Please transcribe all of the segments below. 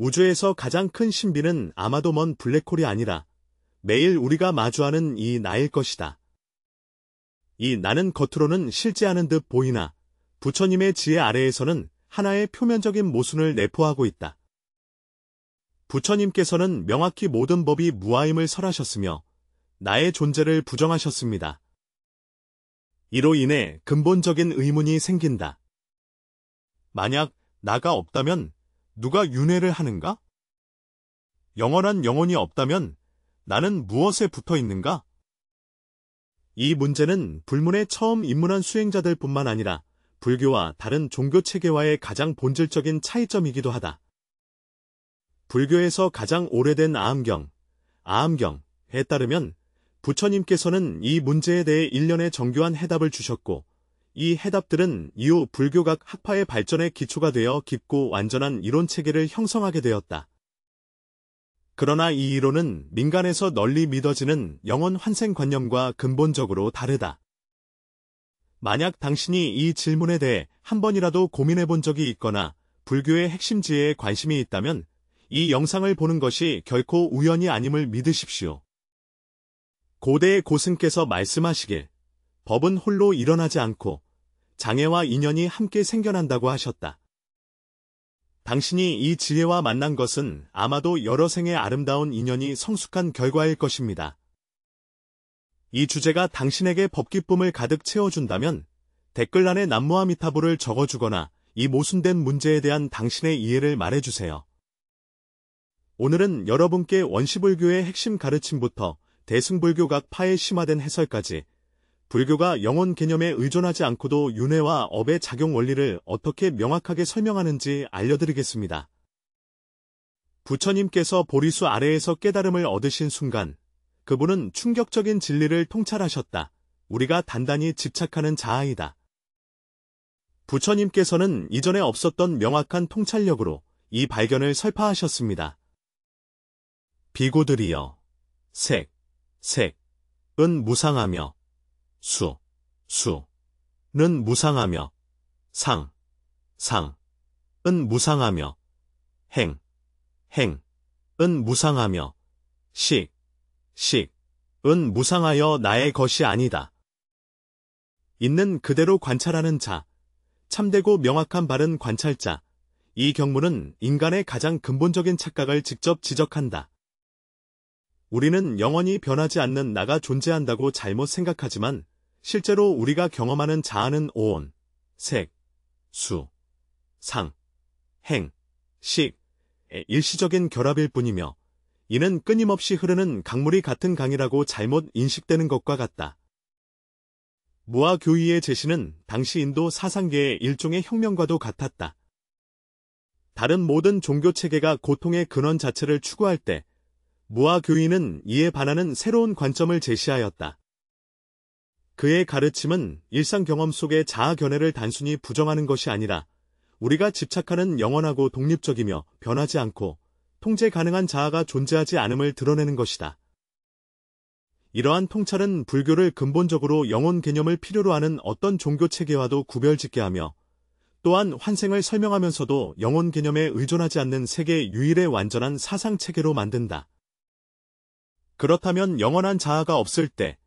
우주에서 가장 큰 신비는 아마도 먼 블랙홀이 아니라 매일 우리가 마주하는 이 나일 것이다. 이 나는 겉으로는 실제 않은 듯 보이나 부처님의 지혜 아래에서는 하나의 표면적인 모순을 내포하고 있다. 부처님께서는 명확히 모든 법이 무아임을 설하셨으며 나의 존재를 부정하셨습니다. 이로 인해 근본적인 의문이 생긴다. 만약 나가 없다면 누가 윤회를 하는가? 영원한 영혼이 없다면 나는 무엇에 붙어 있는가? 이 문제는 불문에 처음 입문한 수행자들 뿐만 아니라 불교와 다른 종교 체계와의 가장 본질적인 차이점이기도 하다. 불교에서 가장 오래된 아함경에 따르면 부처님께서는 이 문제에 대해 일련의 정교한 해답을 주셨고, 이 해답들은 이후 불교각 학파의 발전의 기초가 되어 깊고 완전한 이론 체계를 형성하게 되었다. 그러나 이 이론은 민간에서 널리 믿어지는 영혼 환생관념과 근본적으로 다르다. 만약 당신이 이 질문에 대해 한 번이라도 고민해 본 적이 있거나 불교의 핵심 지혜에 관심이 있다면 이 영상을 보는 것이 결코 우연이 아님을 믿으십시오. 고대의 고승께서 말씀하시길 법은 홀로 일어나지 않고 장애와 인연이 함께 생겨난다고 하셨다. 당신이 이 지혜와 만난 것은 아마도 여러 생의 아름다운 인연이 성숙한 결과일 것입니다. 이 주제가 당신에게 법기쁨을 가득 채워준다면 댓글란에 남무아미타불을 적어주거나 이 모순된 문제에 대한 당신의 이해를 말해주세요. 오늘은 여러분께 원시불교의 핵심 가르침부터 대승불교각 파의 심화된 해설까지 불교가 영혼 개념에 의존하지 않고도 윤회와 업의 작용 원리를 어떻게 명확하게 설명하는지 알려드리겠습니다. 부처님께서 보리수 아래에서 깨달음을 얻으신 순간 그분은 충격적인 진리를 통찰하셨다. 우리가 단단히 집착하는 자아이다. 부처님께서는 이전에 없었던 명확한 통찰력으로 이 발견을 설파하셨습니다. 비구들이여, 은 무상하며 수는 무상하며 은 무상하며 은 무상하며 은 무상하여 나의 것이 아니다. 있는 그대로 관찰하는 자, 참되고 명확한 바른 관찰자, 이 경문은 인간의 가장 근본적인 착각을 직접 지적한다. 우리는 영원히 변하지 않는 나가 존재한다고 잘못 생각하지만 실제로 우리가 경험하는 자아는 오온, 의 일시적인 결합일 뿐이며 이는 끊임없이 흐르는 강물이 같은 강이라고 잘못 인식되는 것과 같다. 무아교의의 제시는 당시 인도 사상계의 일종의 혁명과도 같았다. 다른 모든 종교체계가 고통의 근원 자체를 추구할 때 무아교의는 이에 반하는 새로운 관점을 제시하였다. 그의 가르침은 일상 경험 속의 자아 견해를 단순히 부정하는 것이 아니라 우리가 집착하는 영원하고 독립적이며 변하지 않고 통제 가능한 자아가 존재하지 않음을 드러내는 것이다. 이러한 통찰은 불교를 근본적으로 영혼 개념을 필요로 하는 어떤 종교 체계와도 구별짓게 하며 또한 환생을 설명하면서도 영혼 개념에 의존하지 않는 세계 유일의 완전한 사상 체계로 만든다. 그렇다면 영원한 자아가 없을 때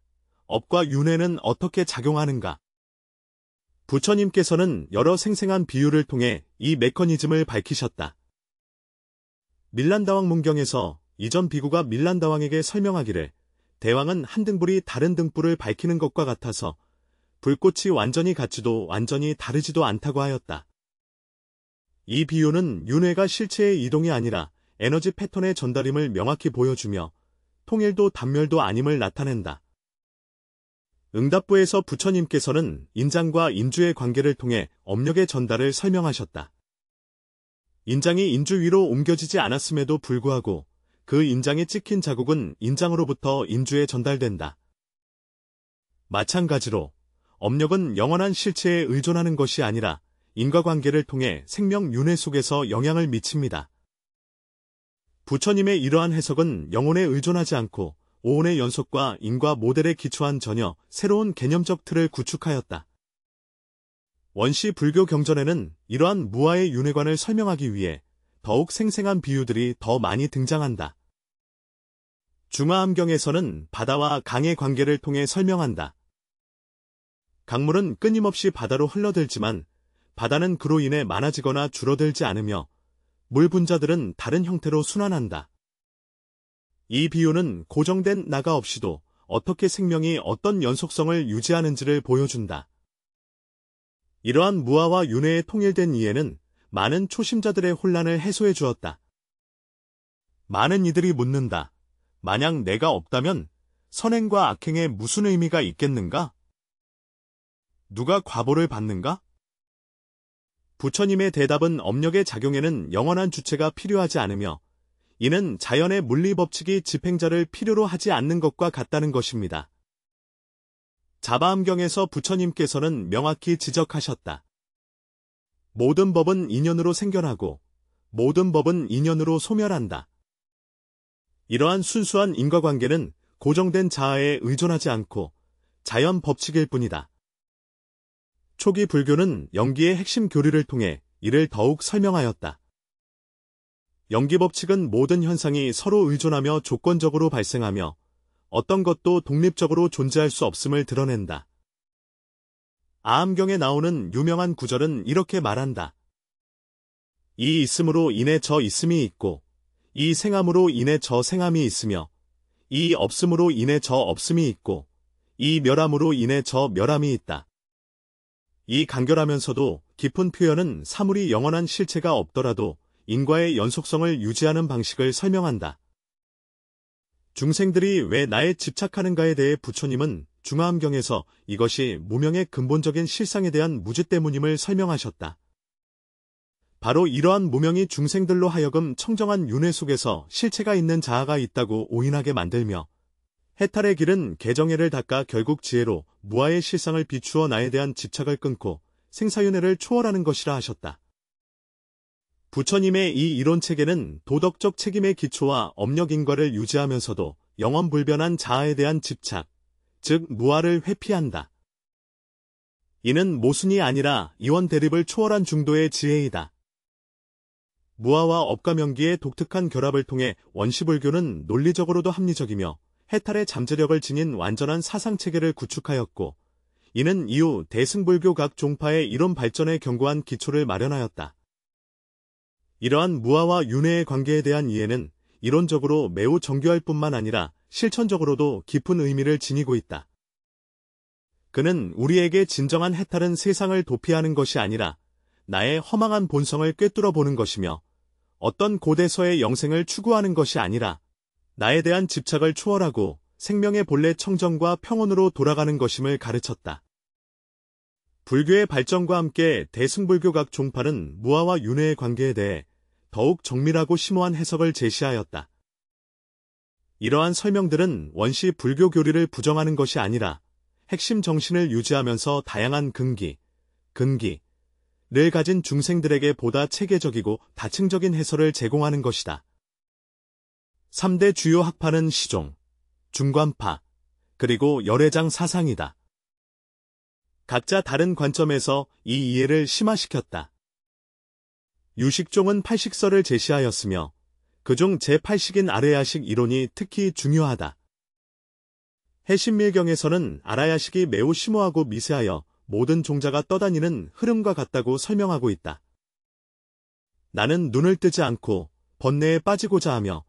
업과 윤회는 어떻게 작용하는가? 부처님께서는 여러 생생한 비유를 통해 이 메커니즘을 밝히셨다. 밀란다왕 문경에서 이전 비구가 밀란다왕에게 설명하기를 대왕은 한 등불이 다른 등불을 밝히는 것과 같아서 불꽃이 완전히 같지도 완전히 다르지도 않다고 하였다. 이 비유는 윤회가 실체의 이동이 아니라 에너지 패턴의 전달임을 명확히 보여주며 통일도 단멸도 아님을 나타낸다. 응답부에서 부처님께서는 인장과 인주의 관계를 통해 업력의 전달을 설명하셨다. 인장이 인주 위로 옮겨지지 않았음에도 불구하고 그 인장에 찍힌 자국은 인장으로부터 인주에 전달된다. 마찬가지로 업력은 영원한 실체에 의존하는 것이 아니라 인과관계를 통해 생명 윤회 속에서 영향을 미칩니다. 부처님의 이러한 해석은 영혼에 의존하지 않고 오온의 연속과 인과 모델에 기초한 전혀 새로운 개념적 틀을 구축하였다. 원시 불교 경전에는 이러한 무아의 윤회관을 설명하기 위해 더욱 생생한 비유들이 더 많이 등장한다. 중화암경에서는 바다와 강의 관계를 통해 설명한다. 강물은 끊임없이 바다로 흘러들지만 바다는 그로 인해 많아지거나 줄어들지 않으며 물 분자들은 다른 형태로 순환한다. 이 비유는 고정된 나가 없이도 어떻게 생명이 어떤 연속성을 유지하는지를 보여준다. 이러한 무아와 윤회의 통일된 이해는 많은 초심자들의 혼란을 해소해 주었다. 많은 이들이 묻는다. 만약 내가 없다면 선행과 악행에 무슨 의미가 있겠는가? 누가 과보를 받는가? 부처님의 대답은 업력의 작용에는 영원한 주체가 필요하지 않으며 이는 자연의 물리법칙이 집행자를 필요로 하지 않는 것과 같다는 것입니다. 자바암경에서 부처님께서는 명확히 지적하셨다. 모든 법은 인연으로 생겨나고 모든 법은 인연으로 소멸한다. 이러한 순수한 인과관계는 고정된 자아에 의존하지 않고 자연 법칙일 뿐이다. 초기 불교는 영기의 핵심 교리를 통해 이를 더욱 설명하였다. 영기법칙은 모든 현상이 서로 의존하며 조건적으로 발생하며 어떤 것도 독립적으로 존재할 수 없음을 드러낸다. 아암경에 나오는 유명한 구절은 이렇게 말한다. 이 있음으로 인해 저 있음이 있고 이 생함으로 인해 저 생함이 있으며 이 없음으로 인해 저 없음이 있고 이 멸함으로 인해 저 멸함이 있다. 이 간결하면서도 깊은 표현은 사물이 영원한 실체가 없더라도 인과의 연속성을 유지하는 방식을 설명한다. 중생들이 왜 나에 집착하는가에 대해 부처님은 중화암경에서 이것이 무명의 근본적인 실상에 대한 무지 때문임을 설명하셨다. 바로 이러한 무명이 중생들로 하여금 청정한 윤회 속에서 실체가 있는 자아가 있다고 오인하게 만들며 해탈의 길은 개정해를 닦아 결국 지혜로 무아의 실상을 비추어 나에 대한 집착을 끊고 생사윤회를 초월하는 것이라 하셨다. 부처님의 이 이론체계는 도덕적 책임의 기초와 업력인과를 유지하면서도 영원불변한 자아에 대한 집착, 즉 무아를 회피한다. 이는 모순이 아니라 이원대립을 초월한 중도의 지혜이다. 무아와 업과명기의 독특한 결합을 통해 원시불교는 논리적으로도 합리적이며 해탈의 잠재력을 지닌 완전한 사상체계를 구축하였고 이는 이후 대승불교 각 종파의 이론 발전에 견고한 기초를 마련하였다. 이러한 무아와 윤회의 관계에 대한 이해는 이론적으로 매우 정교할 뿐만 아니라 실천적으로도 깊은 의미를 지니고 있다. 그는 우리에게 진정한 해탈은 세상을 도피하는 것이 아니라 나의 허망한 본성을 꿰뚫어 보는 것이며 어떤 고대서의 영생을 추구하는 것이 아니라 나에 대한 집착을 초월하고 생명의 본래 청정과 평온으로 돌아가는 것임을 가르쳤다. 불교의 발전과 함께 대승불교 각 종파는 무아와 윤회의 관계에 대해 더욱 정밀하고 심오한 해석을 제시하였다. 이러한 설명들은 원시 불교 교리를 부정하는 것이 아니라 핵심 정신을 유지하면서 다양한 근기를 가진 중생들에게 보다 체계적이고 다층적인 해설을 제공하는 것이다. 3대 주요 학파는 시종, 중관파, 그리고 열애장 사상이다. 각자 다른 관점에서 이 이해를 심화시켰다. 유식종은 8식설을 제시하였으며 그중 제8식인 아레야식 이론이 특히 중요하다. 해신밀경에서는 아라야식이 매우 심오하고 미세하여 모든 종자가 떠다니는 흐름과 같다고 설명하고 있다. 나는 눈을 뜨지 않고 번뇌에 빠지고자 하며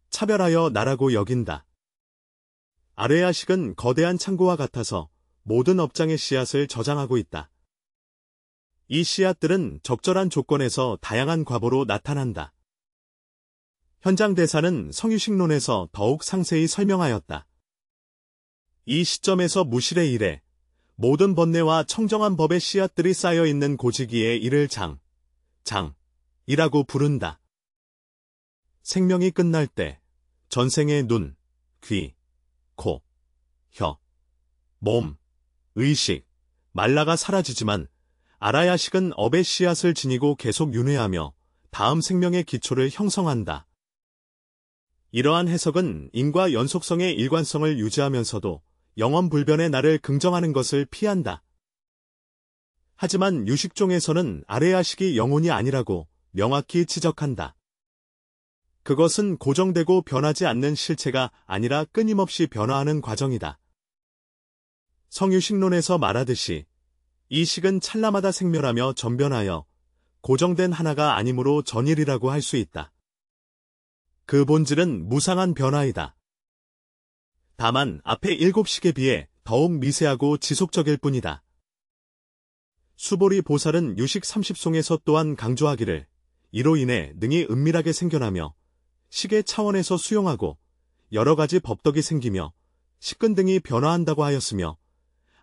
차별하여 나라고 여긴다. 아레야식은 거대한 창고와 같아서 모든 업장의 씨앗을 저장하고 있다. 이 씨앗들은 적절한 조건에서 다양한 과보로 나타난다. 현장대사는 성유식론에서 더욱 상세히 설명하였다. 이 시점에서 무실의 일에 모든 번뇌와 청정한 법의 씨앗들이 쌓여있는 고지기에 이를 장이라고 부른다. 생명이 끝날 때 전생의 눈, 귀, 코, 혀, 몸, 의식, 말라가 사라지지만 아라야식은 업의 씨앗을 지니고 계속 윤회하며 다음 생명의 기초를 형성한다. 이러한 해석은 인과 연속성의 일관성을 유지하면서도 영원불변의 나를 긍정하는 것을 피한다. 하지만 유식종에서는 아레야식이 영혼이 아니라고 명확히 지적한다. 그것은 고정되고 변하지 않는 실체가 아니라 끊임없이 변화하는 과정이다. 성유식론에서 말하듯이 이 식은 찰나마다 생멸하며 전변하여 고정된 하나가 아니므로 전일이라고 할 수 있다. 그 본질은 무상한 변화이다. 다만 앞의 7식에 비해 더욱 미세하고 지속적일 뿐이다. 수보리 보살은 유식 30송에서 또한 강조하기를 이로 인해 능이 은밀하게 생겨나며 식의 차원에서 수용하고 여러 가지 법덕이 생기며 식근 등이 변화한다고 하였으며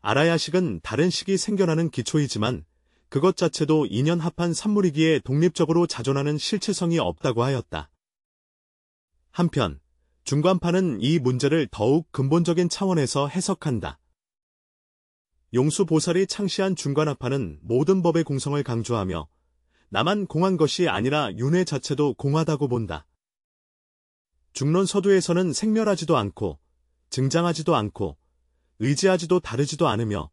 알아야 식은 다른 식이 생겨나는 기초이지만 그것 자체도 인연합한 산물이기에 독립적으로 자존하는 실체성이 없다고 하였다. 한편 중관파는 이 문제를 더욱 근본적인 차원에서 해석한다. 용수보살이 창시한 중관합파는 모든 법의 공성을 강조하며 나만 공한 것이 아니라 윤회 자체도 공하다고 본다. 중론 서두에서는 생멸하지도 않고 증장하지도 않고 의지하지도 다르지도 않으며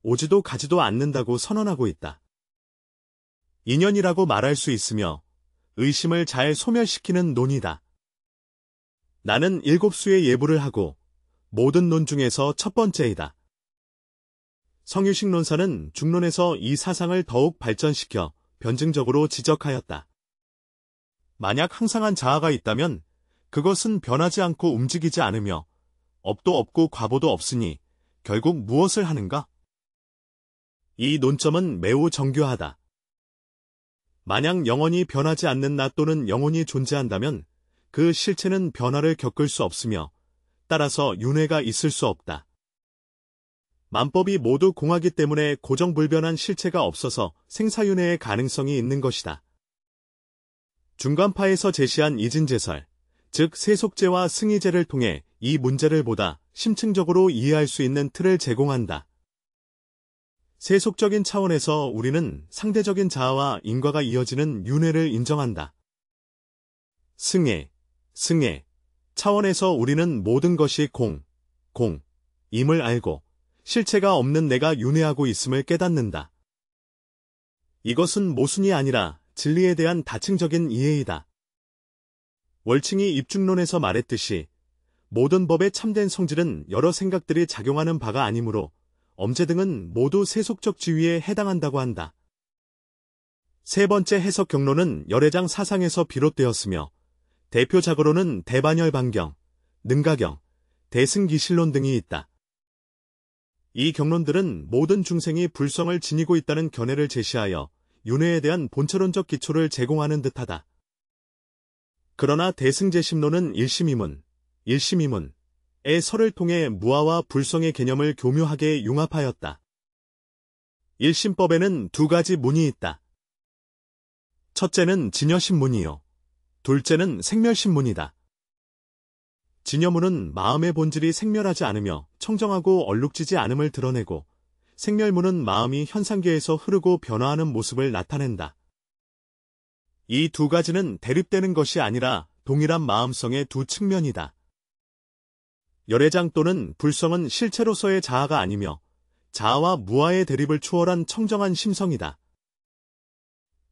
오지도 가지도 않는다고 선언하고 있다. 인연이라고 말할 수 있으며 의심을 잘 소멸시키는 논이다. 나는 7수의 예부를 하고 모든 논 중에서 첫 번째이다. 성유식론사는 중론에서 이 사상을 더욱 발전시켜 변증적으로 지적하였다. 만약 항상한 자아가 있다면 그것은 변하지 않고 움직이지 않으며 업도 없고 과보도 없으니 결국 무엇을 하는가? 이 논점은 매우 정교하다. 만약 영원히 변하지 않는 나 또는 영혼이 존재한다면 그 실체는 변화를 겪을 수 없으며 따라서 윤회가 있을 수 없다. 만법이 모두 공하기 때문에 고정불변한 실체가 없어서 생사윤회의 가능성이 있는 것이다. 중간파에서 제시한 이진제설, 즉 세속제와 승의제를 통해 이 문제를 보다 심층적으로 이해할 수 있는 틀을 제공한다. 세속적인 차원에서 우리는 상대적인 자아와 인과가 이어지는 윤회를 인정한다. 승애 차원에서 우리는 모든 것이 공임을 알고 실체가 없는 내가 윤회하고 있음을 깨닫는다. 이것은 모순이 아니라 진리에 대한 다층적인 이해이다. 월칭이 입중론에서 말했듯이 모든 법의 참된 성질은 여러 생각들이 작용하는 바가 아니므로 엄제 등은 모두 세속적 지위에 해당한다고 한다. 세 번째 해석 경로는 열애장 사상에서 비롯되었으며 대표작으로는 대반열반경, 능가경, 대승기실론 등이 있다. 이 경론들은 모든 중생이 불성을 지니고 있다는 견해를 제시하여 윤회에 대한 본처론적 기초를 제공하는 듯하다. 그러나 대승제심론은 일심이문의 설을 통해 무아와 불성의 개념을 교묘하게 융합하였다. 일심법에는 두 가지 문이 있다. 첫째는 진여심문이요. 둘째는 생멸심문이다. 진여문은 마음의 본질이 생멸하지 않으며 청정하고 얼룩지지 않음을 드러내고 생멸문은 마음이 현상계에서 흐르고 변화하는 모습을 나타낸다. 이 두 가지는 대립되는 것이 아니라 동일한 마음성의 두 측면이다. 열애장 또는 불성은 실체로서의 자아가 아니며 자아와 무아의 대립을 초월한 청정한 심성이다.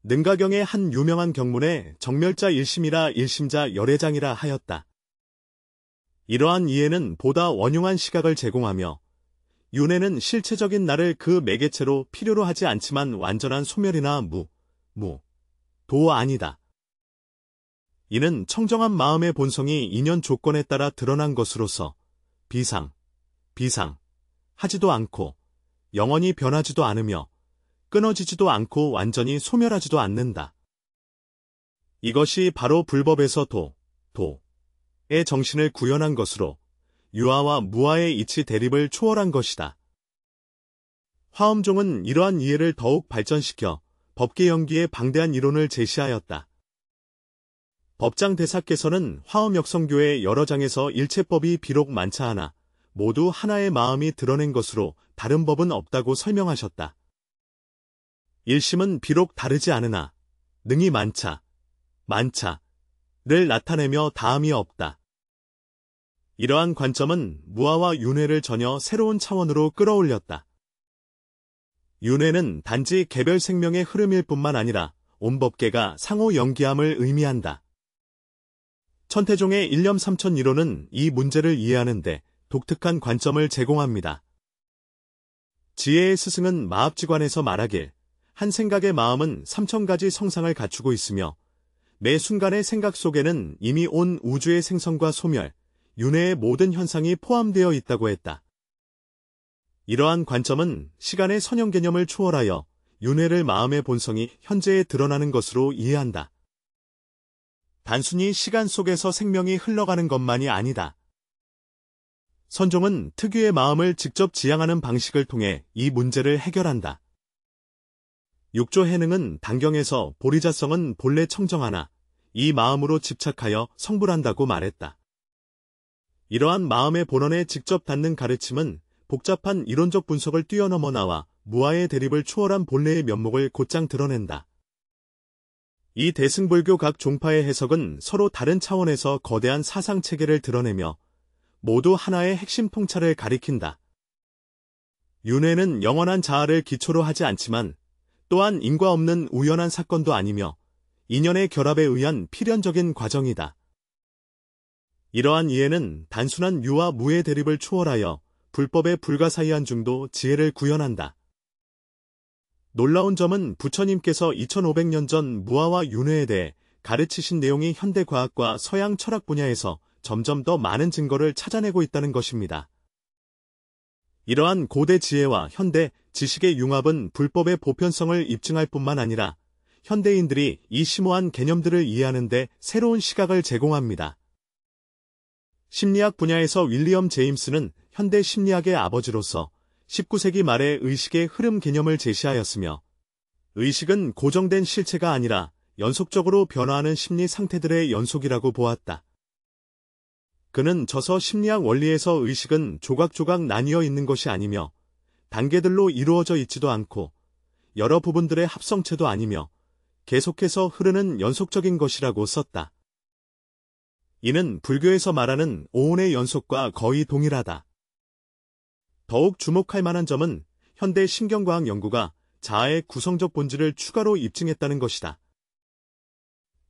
능가경의 한 유명한 경문에 정멸자 일심이라 일심자 열애장이라 하였다. 이러한 이해는 보다 원흉한 시각을 제공하며 윤회는 실체적인 나를 그 매개체로 필요로 하지 않지만 완전한 소멸이나 도 아니다. 이는 청정한 마음의 본성이 인연 조건에 따라 드러난 것으로서 비상 하지도 않고 영원히 변하지도 않으며 끊어지지도 않고 완전히 소멸하지도 않는다. 이것이 바로 불법에서 도의 정신을 구현한 것으로 유아와 무아의 이치 대립을 초월한 것이다. 화엄종은 이러한 이해를 더욱 발전시켜 법계 연기의 방대한 이론을 제시하였다. 법장 대사께서는 화엄역성교의 여러 장에서 일체법이 비록 많자 하나 모두 하나의 마음이 드러낸 것으로 다른 법은 없다고 설명하셨다. 일심은 비록 다르지 않으나 능이 많차를 나타내며 다함이 없다. 이러한 관점은 무아와 윤회를 전혀 새로운 차원으로 끌어올렸다. 윤회는 단지 개별 생명의 흐름일 뿐만 아니라 온 법계가 상호 연기함을 의미한다. 천태종의 일념삼천 이론은 이 문제를 이해하는데 독특한 관점을 제공합니다. 지혜의 스승은 마합지관에서 말하길 한 생각의 마음은 3000가지 성상을 갖추고 있으며 매 순간의 생각 속에는 이미 온 우주의 생성과 소멸, 윤회의 모든 현상이 포함되어 있다고 했다. 이러한 관점은 시간의 선형 개념을 초월하여 윤회를 마음의 본성이 현재에 드러나는 것으로 이해한다. 단순히 시간 속에서 생명이 흘러가는 것만이 아니다. 선종은 특유의 마음을 직접 지향하는 방식을 통해 이 문제를 해결한다. 육조 해능은 단경에서 보리자성은 본래 청정하나 이 마음으로 집착하여 성불한다고 말했다. 이러한 마음의 본원에 직접 닿는 가르침은 복잡한 이론적 분석을 뛰어넘어 나와 무아의 대립을 초월한 본래의 면목을 곧장 드러낸다. 이 대승불교 각 종파의 해석은 서로 다른 차원에서 거대한 사상체계를 드러내며 모두 하나의 핵심 통찰을 가리킨다. 윤회는 영원한 자아를 기초로 하지 않지만 또한 인과 없는 우연한 사건도 아니며 인연의 결합에 의한 필연적인 과정이다. 이러한 이해는 단순한 유와 무의 대립을 초월하여 불법의 불가사의한 중도 지혜를 구현한다. 놀라운 점은 부처님께서 2500년 전 무아와 윤회에 대해 가르치신 내용이 현대 과학과 서양 철학 분야에서 점점 더 많은 증거를 찾아내고 있다는 것입니다. 이러한 고대 지혜와 현대 지식의 융합은 불법의 보편성을 입증할 뿐만 아니라 현대인들이 이 심오한 개념들을 이해하는 데 새로운 시각을 제공합니다. 심리학 분야에서 윌리엄 제임스는 현대 심리학의 아버지로서 19세기 말에 의식의 흐름 개념을 제시하였으며 의식은 고정된 실체가 아니라 연속적으로 변화하는 심리 상태들의 연속이라고 보았다. 그는 저서 심리학 원리에서 의식은 조각조각 나뉘어 있는 것이 아니며 단계들로 이루어져 있지도 않고 여러 부분들의 합성체도 아니며 계속해서 흐르는 연속적인 것이라고 썼다. 이는 불교에서 말하는 오온의 연속과 거의 동일하다. 더욱 주목할 만한 점은 현대 신경과학 연구가 자아의 구성적 본질을 추가로 입증했다는 것이다.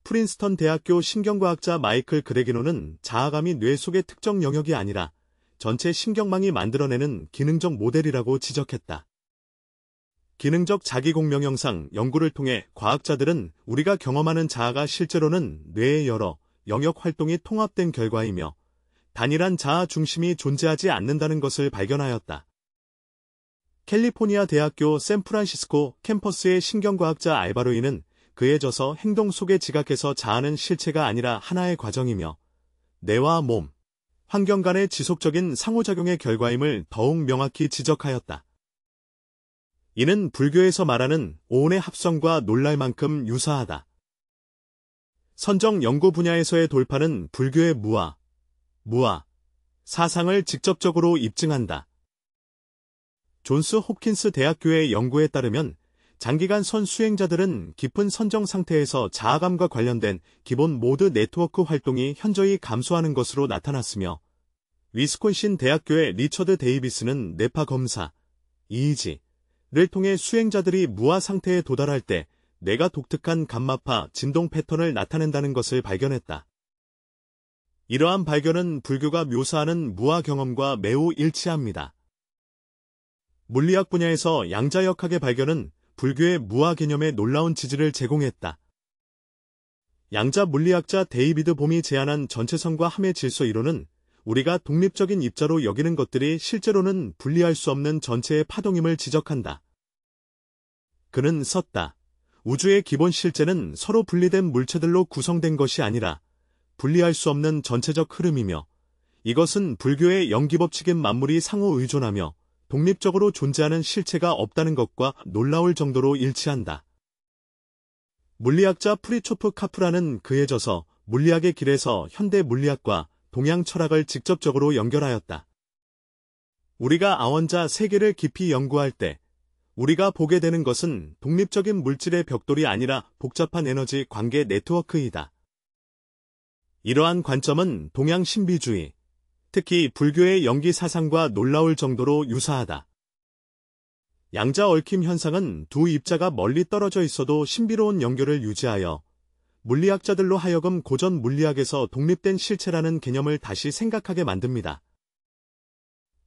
프린스턴 대학교 신경과학자 마이클 그레기노는 자아감이 뇌 속의 특정 영역이 아니라 전체 신경망이 만들어내는 기능적 모델이라고 지적했다. 기능적 자기공명형상 연구를 통해 과학자들은 우리가 경험하는 자아가 실제로는 뇌의 여러 영역 활동이 통합된 결과이며 단일한 자아 중심이 존재하지 않는다는 것을 발견하였다. 캘리포니아 대학교 샌프란시스코 캠퍼스의 신경과학자 알바로이는 그에 져서 행동 속에 지각해서 자아는 실체가 아니라 하나의 과정이며 뇌와 몸, 환경 간의 지속적인 상호작용의 결과임을 더욱 명확히 지적하였다. 이는 불교에서 말하는 오온의 합성과 놀랄 만큼 유사하다. 선정 연구 분야에서의 돌파는 불교의 무아, 사상을 직접적으로 입증한다. 존스 홉킨스 대학교의 연구에 따르면 장기간 선 수행자들은 깊은 선정 상태에서 자아감과 관련된 기본 모드 네트워크 활동이 현저히 감소하는 것으로 나타났으며 위스콘신 대학교의 리처드 데이비스는 뇌파 검사, EEG를 통해 수행자들이 무아 상태에 도달할 때 뇌가 독특한 감마파 진동 패턴을 나타낸다는 것을 발견했다. 이러한 발견은 불교가 묘사하는 무아 경험과 매우 일치합니다. 물리학 분야에서 양자역학의 발견은 불교의 무아 개념에 놀라운 지지를 제공했다. 양자 물리학자 데이비드 봄이 제안한 전체성과 함의 질서 이론은 우리가 독립적인 입자로 여기는 것들이 실제로는 분리할 수 없는 전체의 파동임을 지적한다. 그는 썼다. 우주의 기본 실제는 서로 분리된 물체들로 구성된 것이 아니라 분리할 수 없는 전체적 흐름이며 이것은 불교의 영기법칙인 만물이 상호 의존하며 독립적으로 존재하는 실체가 없다는 것과 놀라울 정도로 일치한다. 물리학자 프리초프 카프라는 그에 져서 물리학의 길에서 현대 물리학과 동양 철학을 직접적으로 연결하였다. 우리가 아원자 세계를 깊이 연구할 때 우리가 보게 되는 것은 독립적인 물질의 벽돌이 아니라 복잡한 에너지 관계 네트워크이다. 이러한 관점은 동양 신비주의, 특히 불교의 영기 사상과 놀라울 정도로 유사하다. 양자 얽힘 현상은 두 입자가 멀리 떨어져 있어도 신비로운 연결을 유지하여 물리학자들로 하여금 고전 물리학에서 독립된 실체라는 개념을 다시 생각하게 만듭니다.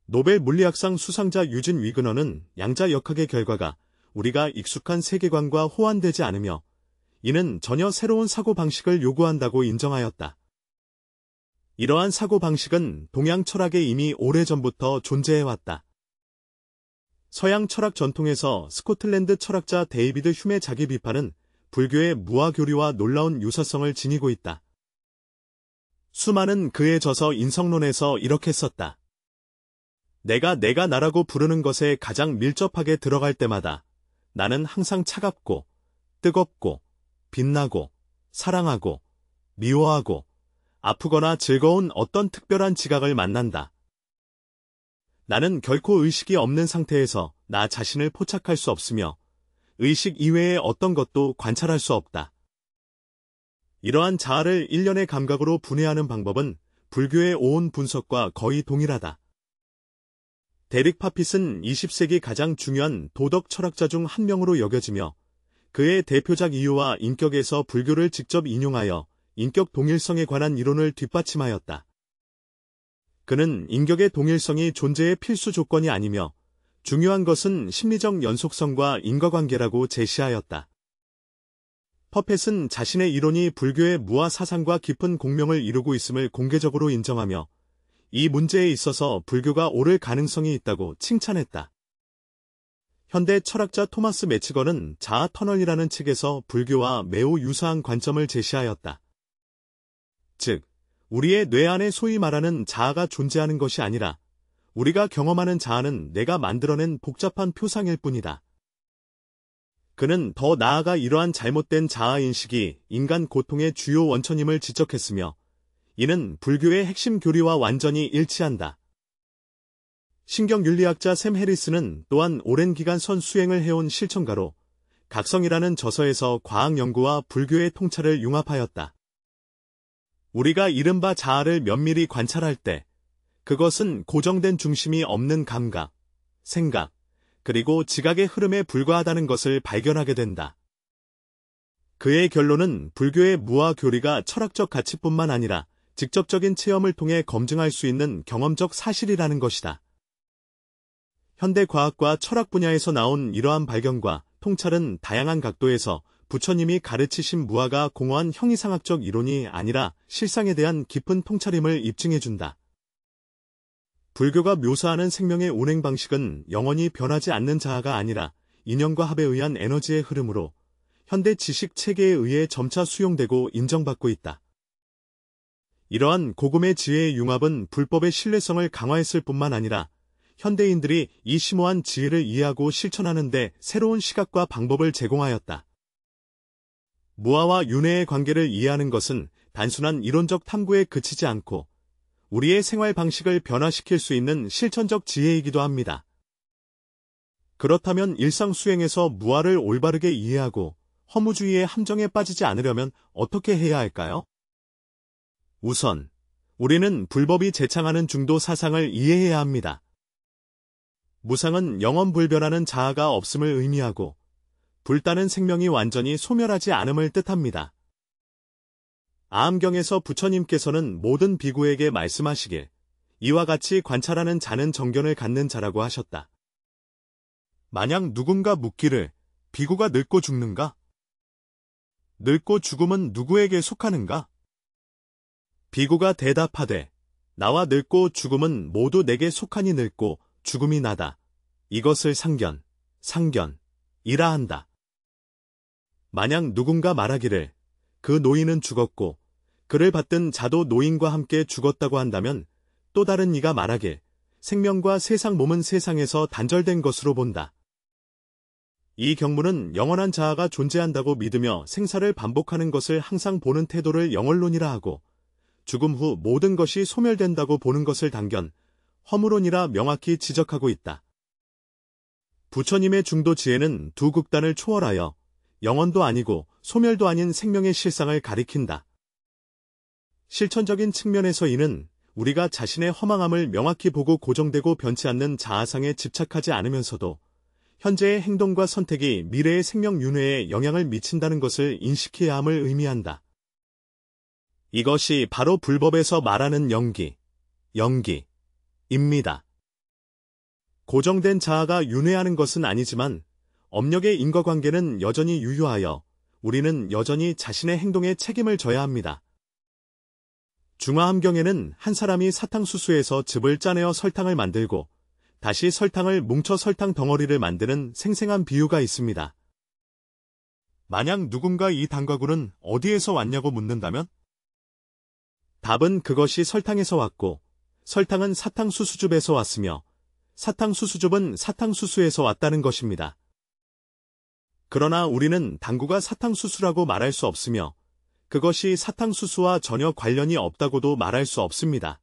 노벨 물리학상 수상자 유진 위그너는 양자역학의 결과가 우리가 익숙한 세계관과 호환되지 않으며 이는 전혀 새로운 사고방식을 요구한다고 인정하였다. 이러한 사고방식은 동양 철학에 이미 오래전부터 존재해왔다. 서양 철학 전통에서 스코틀랜드 철학자 데이비드 휴메 자기 비판은 불교의 무아교리와 놀라운 유사성을 지니고 있다. 수많은 그의 저서 인성론에서 이렇게 썼다. 내가 나라고 부르는 것에 가장 밀접하게 들어갈 때마다 나는 항상 차갑고 뜨겁고 빛나고 사랑하고 미워하고 아프거나 즐거운 어떤 특별한 지각을 만난다. 나는 결코 의식이 없는 상태에서 나 자신을 포착할 수 없으며 의식 이외의 어떤 것도 관찰할 수 없다. 이러한 자아를 일련의 감각으로 분해하는 방법은 불교의 오온 분석과 거의 동일하다. 데릭 파핏은 20세기 가장 중요한 도덕 철학자 중 한 명으로 여겨지며 그의 대표작 이유와 인격에서 불교를 직접 인용하여 인격 동일성에 관한 이론을 뒷받침하였다. 그는 인격의 동일성이 존재의 필수 조건이 아니며 중요한 것은 심리적 연속성과 인과관계라고 제시하였다. 퍼펫은 자신의 이론이 불교의 무아 사상과 깊은 공명을 이루고 있음을 공개적으로 인정하며 이 문제에 있어서 불교가 옳을 가능성이 있다고 칭찬했다. 현대 철학자 토마스 매치건은 자아 터널이라는 책에서 불교와 매우 유사한 관점을 제시하였다. 즉, 우리의 뇌 안에 소위 말하는 자아가 존재하는 것이 아니라 우리가 경험하는 자아는 내가 만들어낸 복잡한 표상일 뿐이다. 그는 더 나아가 이러한 잘못된 자아인식이 인간 고통의 주요 원천임을 지적했으며 이는 불교의 핵심 교리와 완전히 일치한다. 신경윤리학자 샘 해리스는 또한 오랜 기간 선수행을 해온 실천가로 각성이라는 저서에서 과학 연구와 불교의 통찰을 융합하였다. 우리가 이른바 자아를 면밀히 관찰할 때 그것은 고정된 중심이 없는 감각, 생각, 그리고 지각의 흐름에 불과하다는 것을 발견하게 된다. 그의 결론은 불교의 무아 교리가 철학적 가치뿐만 아니라 직접적인 체험을 통해 검증할 수 있는 경험적 사실이라는 것이다. 현대 과학과 철학 분야에서 나온 이러한 발견과 통찰은 다양한 각도에서 부처님이 가르치신 무아가 공허한 형이상학적 이론이 아니라 실상에 대한 깊은 통찰임을 입증해준다. 불교가 묘사하는 생명의 운행 방식은 영원히 변하지 않는 자아가 아니라 인연과 합에 의한 에너지의 흐름으로 현대 지식 체계에 의해 점차 수용되고 인정받고 있다. 이러한 고금의 지혜의 융합은 불법의 신뢰성을 강화했을 뿐만 아니라 현대인들이 이 심오한 지혜를 이해하고 실천하는 데 새로운 시각과 방법을 제공하였다. 무아와 윤회의 관계를 이해하는 것은 단순한 이론적 탐구에 그치지 않고 우리의 생활 방식을 변화시킬 수 있는 실천적 지혜이기도 합니다. 그렇다면 일상 수행에서 무아를 올바르게 이해하고 허무주의의 함정에 빠지지 않으려면 어떻게 해야 할까요? 우선, 우리는 불법이 제창하는 중도 사상을 이해해야 합니다. 무상은 영원불변하는 자아가 없음을 의미하고 불타는 생명이 완전히 소멸하지 않음을 뜻합니다. 아함경에서 부처님께서는 모든 비구에게 말씀하시길 이와 같이 관찰하는 자는 정견을 갖는 자라고 하셨다. 만약 누군가 묻기를 비구가 늙고 죽는가? 늙고 죽음은 누구에게 속하는가? 비구가 대답하되 나와 늙고 죽음은 모두 내게 속하니 늙고 죽음이 나다. 이것을 상견이라 한다. 만약 누군가 말하기를 그 노인은 죽었고 그를 받든 자도 노인과 함께 죽었다고 한다면 또 다른 이가 말하길 생명과 세상 몸은 세상에서 단절된 것으로 본다. 이 경문은 영원한 자아가 존재한다고 믿으며 생사를 반복하는 것을 항상 보는 태도를 영원론이라 하고 죽음 후 모든 것이 소멸된다고 보는 것을 단견, 허무론이라 명확히 지적하고 있다. 부처님의 중도 지혜는 두 극단을 초월하여 영원도 아니고 소멸도 아닌 생명의 실상을 가리킨다. 실천적인 측면에서 이는 우리가 자신의 허망함을 명확히 보고 고정되고 변치 않는 자아상에 집착하지 않으면서도 현재의 행동과 선택이 미래의 생명 윤회에 영향을 미친다는 것을 인식해야 함을 의미한다. 이것이 바로 불법에서 말하는 영기입니다. 고정된 자아가 윤회하는 것은 아니지만 업력의 인과관계는 여전히 유효하여 우리는 여전히 자신의 행동에 책임을 져야 합니다. 중화함경에는 한 사람이 사탕수수에서 즙을 짜내어 설탕을 만들고 다시 설탕을 뭉쳐 설탕 덩어리를 만드는 생생한 비유가 있습니다. 만약 누군가 이 단과구는 어디에서 왔냐고 묻는다면? 답은 그것이 설탕에서 왔고 설탕은 사탕수수즙에서 왔으며 사탕수수즙은 사탕수수에서 왔다는 것입니다. 그러나 우리는 당구가 사탕수수라고 말할 수 없으며 그것이 사탕수수와 전혀 관련이 없다고도 말할 수 없습니다.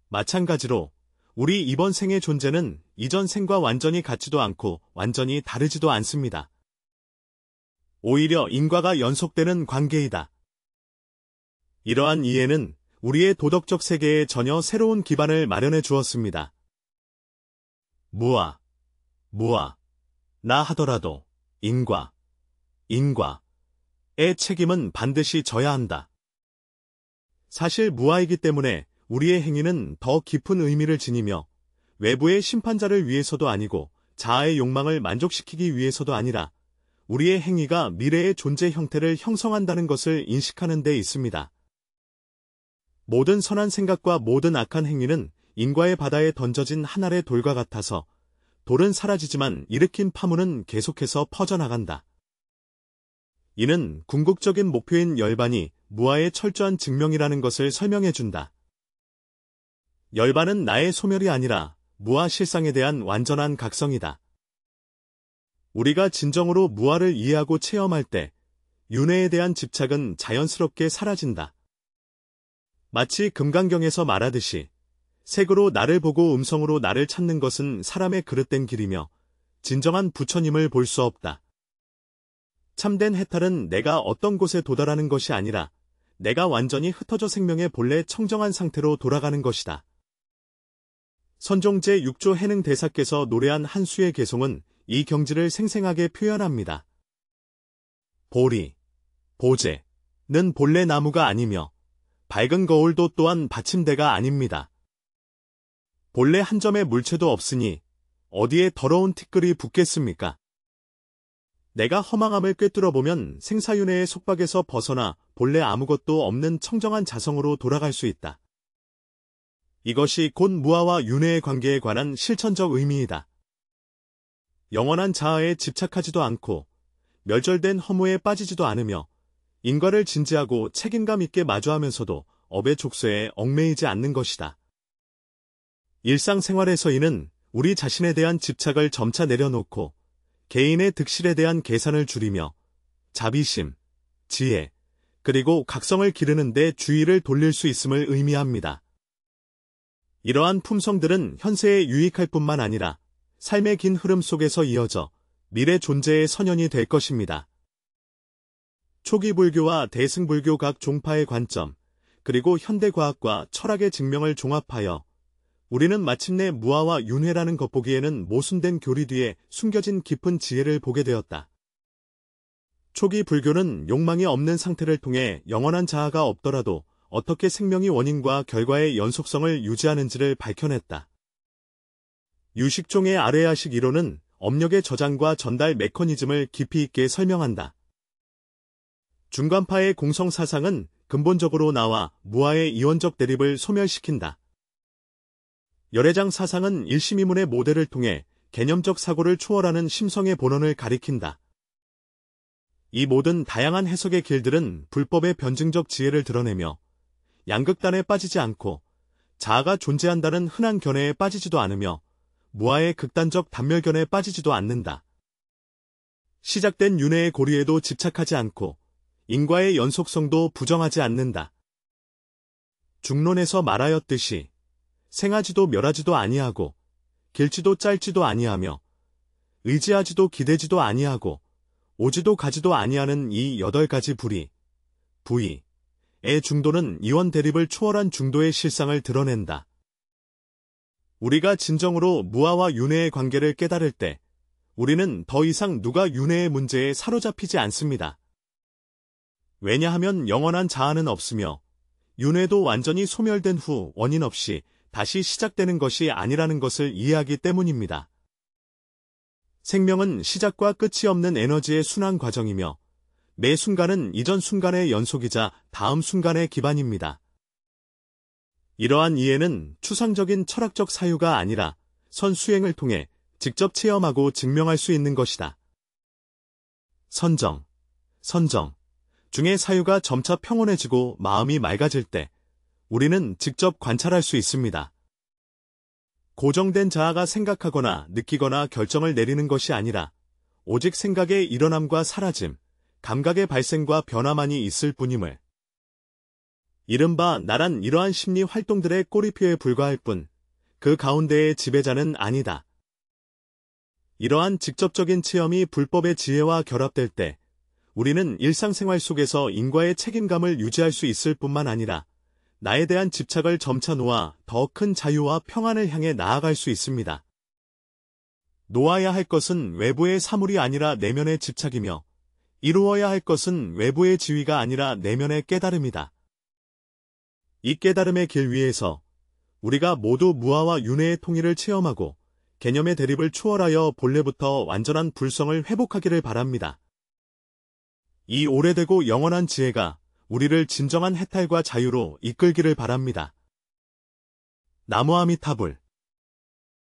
마찬가지로 우리 이번 생의 존재는 이전 생과 완전히 같지도 않고 완전히 다르지도 않습니다. 오히려 인과가 연속되는 관계이다. 이러한 이해는 우리의 도덕적 세계에 전혀 새로운 기반을 마련해 주었습니다. 나 하더라도 인과의 책임은 반드시 져야 한다. 사실 무아이기 때문에 우리의 행위는 더 깊은 의미를 지니며 외부의 심판자를 위해서도 아니고 자아의 욕망을 만족시키기 위해서도 아니라 우리의 행위가 미래의 존재 형태를 형성한다는 것을 인식하는 데 있습니다. 모든 선한 생각과 모든 악한 행위는 인과의 바다에 던져진 한 알의 돌과 같아서 돌은 사라지지만 일으킨 파문은 계속해서 퍼져나간다. 이는 궁극적인 목표인 열반이 무아의 철저한 증명이라는 것을 설명해준다. 열반은 나의 소멸이 아니라 무아 실상에 대한 완전한 각성이다. 우리가 진정으로 무아를 이해하고 체험할 때 윤회에 대한 집착은 자연스럽게 사라진다. 마치 금강경에서 말하듯이 색으로 나를 보고 음성으로 나를 찾는 것은 사람의 그릇된 길이며 진정한 부처님을 볼 수 없다. 참된 해탈은 내가 어떤 곳에 도달하는 것이 아니라 내가 완전히 흩어져 생명의 본래 청정한 상태로 돌아가는 것이다. 선종 제6조 해능 대사께서 노래한 한 수의 개송은 이 경지를 생생하게 표현합니다. 보제는 본래 나무가 아니며 밝은 거울도 또한 받침대가 아닙니다. 본래 한 점의 물체도 없으니 어디에 더러운 티끌이 붙겠습니까? 내가 허망함을 꿰뚫어보면 생사윤회의 속박에서 벗어나 본래 아무것도 없는 청정한 자성으로 돌아갈 수 있다. 이것이 곧 무아와 윤회의 관계에 관한 실천적 의미이다. 영원한 자아에 집착하지도 않고 멸절된 허무에 빠지지도 않으며 인과를 진지하고 책임감 있게 마주하면서도 업의 족쇄에 얽매이지 않는 것이다. 일상생활에서 이는 우리 자신에 대한 집착을 점차 내려놓고 개인의 득실에 대한 계산을 줄이며 자비심, 지혜, 그리고 각성을 기르는 데 주의를 돌릴 수 있음을 의미합니다. 이러한 품성들은 현세에 유익할 뿐만 아니라 삶의 긴 흐름 속에서 이어져 미래 존재의 선연이 될 것입니다. 초기 불교와 대승불교 각 종파의 관점, 그리고 현대과학과 철학의 증명을 종합하여 우리는 마침내 무아와 윤회라는 겉보기에는 모순된 교리 뒤에 숨겨진 깊은 지혜를 보게 되었다. 초기 불교는 욕망이 없는 상태를 통해 영원한 자아가 없더라도 어떻게 생명이 원인과 결과의 연속성을 유지하는지를 밝혀냈다. 유식종의 아레아식 이론은 업력의 저장과 전달 메커니즘을 깊이 있게 설명한다. 중간파의 공성사상은 근본적으로 나와 무아의 이원적 대립을 소멸시킨다. 열애장 사상은 일심이문의 모델을 통해 개념적 사고를 초월하는 심성의 본원을 가리킨다. 이 모든 다양한 해석의 길들은 불법의 변증적 지혜를 드러내며 양극단에 빠지지 않고 자아가 존재한다는 흔한 견해에 빠지지도 않으며 무아의 극단적 단멸견에 빠지지도 않는다. 시작된 윤회의 고리에도 집착하지 않고 인과의 연속성도 부정하지 않는다. 중론에서 말하였듯이 생하지도 멸하지도 아니하고 길지도 짧지도 아니하며 의지하지도 기대지도 아니하고 오지도 가지도 아니하는 이 8가지 부의의 중도는 이원 대립을 초월한 중도의 실상을 드러낸다. 우리가 진정으로 무아와 윤회의 관계를 깨달을 때 우리는 더 이상 누가 윤회의 문제에 사로잡히지 않습니다. 왜냐하면 영원한 자아는 없으며 윤회도 완전히 소멸된 후 원인 없이 다시 시작되는 것이 아니라는 것을 이해하기 때문입니다. 생명은 시작과 끝이 없는 에너지의 순환 과정이며 매 순간은 이전 순간의 연속이자 다음 순간의 기반입니다. 이러한 이해는 추상적인 철학적 사유가 아니라 선수행을 통해 직접 체험하고 증명할 수 있는 것이다. 선정 중의 사유가 점차 평온해지고 마음이 맑아질 때 우리는 직접 관찰할 수 있습니다. 고정된 자아가 생각하거나 느끼거나 결정을 내리는 것이 아니라 오직 생각의 일어남과 사라짐, 감각의 발생과 변화만이 있을 뿐임을. 이른바 나란 이러한 심리 활동들의 꼬리표에 불과할 뿐, 그 가운데의 지배자는 아니다. 이러한 직접적인 체험이 불법의 지혜와 결합될 때, 우리는 일상생활 속에서 인과의 책임감을 유지할 수 있을 뿐만 아니라, 나에 대한 집착을 점차 놓아 더 큰 자유와 평안을 향해 나아갈 수 있습니다. 놓아야 할 것은 외부의 사물이 아니라 내면의 집착이며, 이루어야 할 것은 외부의 지위가 아니라 내면의 깨달음이다. 이 깨달음의 길 위에서 우리가 모두 무아와 윤회의 통일을 체험하고 개념의 대립을 초월하여 본래부터 완전한 불성을 회복하기를 바랍니다. 이 오래되고 영원한 지혜가 우리를 진정한 해탈과 자유로 이끌기를 바랍니다. 나무 아미타불